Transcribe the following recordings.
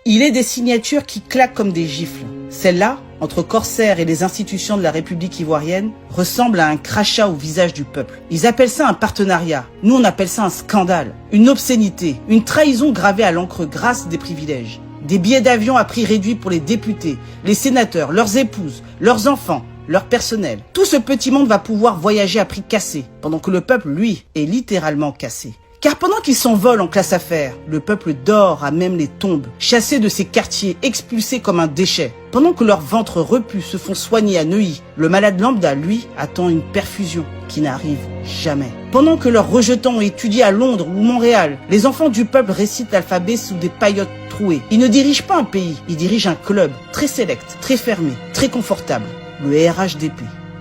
Il est des signatures qui claquent comme des gifles. Celle-là, entre corsaires et les institutions de la République ivoirienne, ressemble à un crachat au visage du peuple. Ils appellent ça un partenariat. Nous, on appelle ça un scandale, une obscénité, une trahison gravée à l'encre grasse des privilèges. Des billets d'avion à prix réduit pour les députés, les sénateurs, leurs épouses, leurs enfants, leur personnel. Tout ce petit monde va pouvoir voyager à prix cassé, pendant que le peuple, lui, est littéralement cassé. Car pendant qu'ils s'envolent en classe affaires, le peuple dort à même les tombes, chassé de ses quartiers, expulsé comme un déchet. Pendant que leurs ventres repus se font soigner à Neuilly, le malade lambda, lui, attend une perfusion qui n'arrive jamais. Pendant que leurs rejetants étudient à Londres ou Montréal, les enfants du peuple récitent l'alphabet sous des paillotes trouées. Ils ne dirigent pas un pays, ils dirigent un club, très sélect, très fermé, très confortable, le RHDP.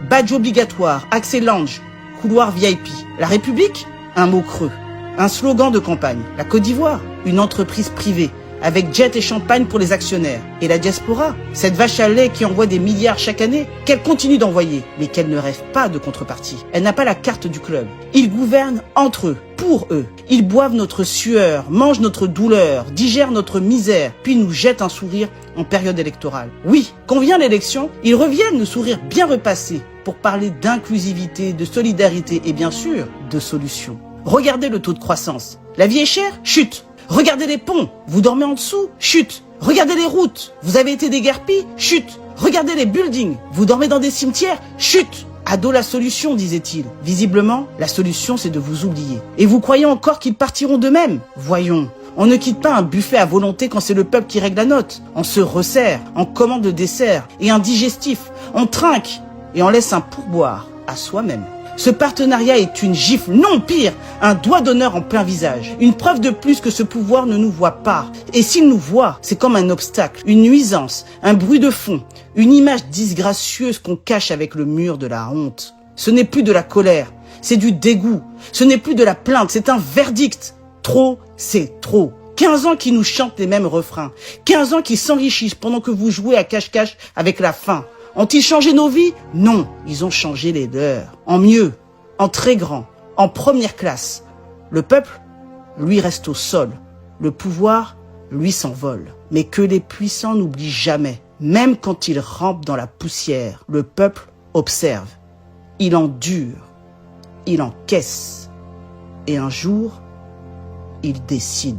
Badge obligatoire, accès lounge, couloir VIP. La République, un mot creux. Un slogan de campagne. La Côte d'Ivoire, une entreprise privée, avec jet et champagne pour les actionnaires. Et la diaspora, cette vache à lait qui envoie des milliards chaque année, qu'elle continue d'envoyer, mais qu'elle ne rêve pas de contrepartie. Elle n'a pas la carte du club. Ils gouvernent entre eux, pour eux. Ils boivent notre sueur, mangent notre douleur, digèrent notre misère, puis nous jettent un sourire en période électorale. Oui, quand vient l'élection, ils reviennent le sourire bien repassé pour parler d'inclusivité, de solidarité et bien sûr, de solutions. Regardez le taux de croissance. La vie est chère? Chute. Regardez les ponts. Vous dormez en dessous? Chute. Regardez les routes. Vous avez été déguerpis? Chute. Regardez les buildings. Vous dormez dans des cimetières? Chute. Ado la solution, disait-il. Visiblement, la solution, c'est de vous oublier. Et vous croyez encore qu'ils partiront d'eux-mêmes? Voyons. On ne quitte pas un buffet à volonté quand c'est le peuple qui règle la note. On se resserre, on commande le dessert et un digestif. On trinque et on laisse un pourboire à soi-même. Ce partenariat est une gifle, non pire, un doigt d'honneur en plein visage. Une preuve de plus que ce pouvoir ne nous voit pas. Et s'il nous voit, c'est comme un obstacle, une nuisance, un bruit de fond, une image disgracieuse qu'on cache avec le mur de la honte. Ce n'est plus de la colère, c'est du dégoût. Ce n'est plus de la plainte, c'est un verdict. Trop, c'est trop. 15 ans qui nous chantent les mêmes refrains. 15 ans qui s'enrichissent pendant que vous jouez à cache-cache avec la faim. Ont-ils changé nos vies? Non, ils ont changé les leurs. En mieux, en très grand, en première classe. Le peuple, lui, reste au sol. Le pouvoir, lui, s'envole. Mais que les puissants n'oublient jamais, même quand ils rampent dans la poussière, le peuple observe. Il endure, il encaisse. Et un jour, il décide.